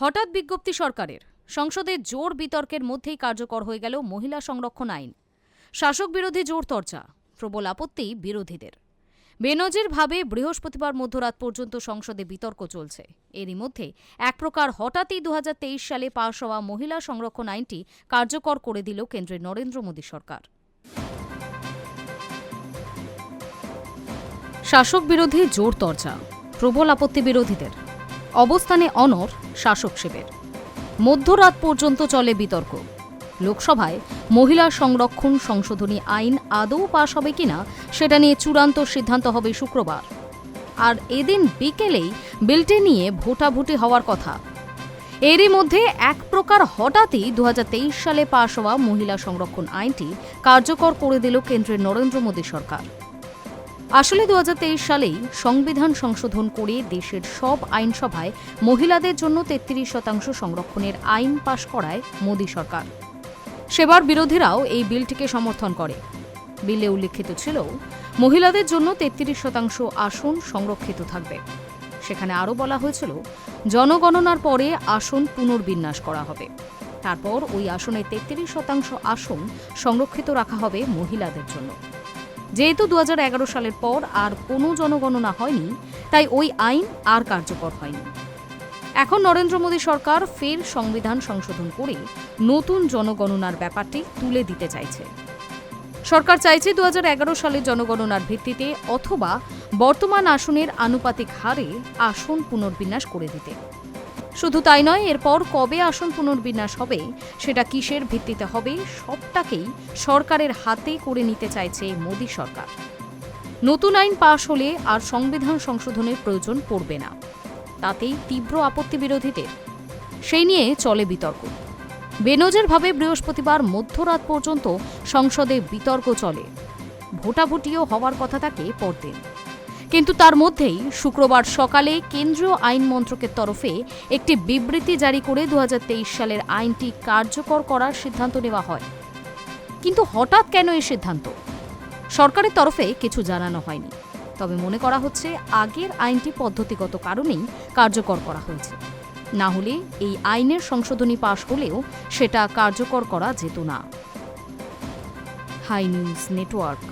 হঠাৎ বিজ্ঞপ্তি সরকারের সংসদে জোর বিতর্কের মধ্যেই কার্যকর হয়ে গেল মহিলা সংরক্ষণ আইন। শাসক বিরোধী জোর চর্চা, প্রবল আপত্তি বিরোধীদের। বেনজিরভাবে বৃহস্পতিবার মধ্যরাত পর্যন্ত সংসদে বিতর্ক চলছে। এরই মধ্যে এক প্রকার হঠাৎই 2023 সালে পাশ হওয়া মহিলা সংরক্ষণ আইনটি কার্যকর করে দিল কেন্দ্রের নরেন্দ্র মোদী সরকার। শাসক বিরোধী জোর চর্চা, প্রবল আপত্তি বিরোধীদের। অবস্থানে অনড় শাসক শিবির। মধ্যরাত পর্যন্ত চলে বিতর্ক। লোকসভায় মহিলা সংরক্ষণ সংশোধনী আইন আদৌ পাশ হবে কিনা সেটা নিয়ে চূড়ান্ত সিদ্ধান্ত হবে শুক্রবার। আর এদিন বিকেলেই বিলটি নিয়ে ভোটাভুটি হওয়ার কথা। এরই মধ্যে এক প্রকার হঠাৎই 2023 সালে পাশ হওয়া মহিলা সংরক্ষণ আইনটি কার্যকর করে দিল কেন্দ্রের নরেন্দ্র মোদী সরকার। আসলে 2023 সালেই সংবিধান সংশোধন করে দেশের সব আইনসভায় মহিলাদের জন্য 33% সংরক্ষণের আইন পাশ করায় মোদী সরকার। সেবার বিরোধীরাও এই বিলটিকে সমর্থন করে। বিলে উল্লিখিত ছিল মহিলাদের জন্য 33% আসন সংরক্ষিত থাকবে। সেখানে আরও বলা হয়েছিল জনগণনার পরে আসন পুনর্বিন্যাস করা হবে। তারপর ওই আসনে 33% আসন সংরক্ষিত রাখা হবে মহিলাদের জন্য। যেহেতু 2011 সালের পর আর কোনো জনগণনা হয়নি, তাই ওই আইন আর কার্যকর হয়নি। এখন নরেন্দ্র মোদী সরকার ফের সংবিধান সংশোধন করে নতুন জনগণনার ব্যাপারটি তুলে দিতে চাইছে। সরকার চাইছে 2011 সালের জনগণনার ভিত্তিতে অথবা বর্তমান আসনের আনুপাতিক হারে আসন পুনর্বিন্যাস করে দিতে। শুধু তাই নয়, এরপর কবে আসন পুনর্বিন্যাস হবে, সেটা কিসের ভিত্তিতে হবে, সবটাকেই সরকারের হাতে করে নিতে চাইছে মোদী সরকার। নতুন আইন পাশ হলে আর সংবিধান সংশোধনের প্রয়োজন পড়বে না, তাতেই তীব্র আপত্তি বিরোধীদের। সেই নিয়ে চলে বিতর্ক। বেনজিরভাবে বৃহস্পতিবার মধ্যরাত পর্যন্ত সংসদে বিতর্ক চলে। ভোটাভুটিও হওয়ার কথা থাকে পরদিন। কিন্তু তার মধ্যেই শুক্রবার সকালে কেন্দ্রীয় আইন মন্ত্রকের তরফে একটি বিবৃতি জারি করে 2023 সালের আইনটি কার্যকর করার সিদ্ধান্ত নেওয়া হয়। কিন্তু হঠাৎ কেন এই সিদ্ধান্ত? সরকারের তরফে কিছু জানানো হয়নি। তবে মনে করা হচ্ছে আগের আইনটি পদ্ধতিগত কারণেই কার্যকর করা হয়েছে। না হলে এই আইনের সংশোধনী পাশ হলেও সেটা কার্যকর করা যেত না। High news network.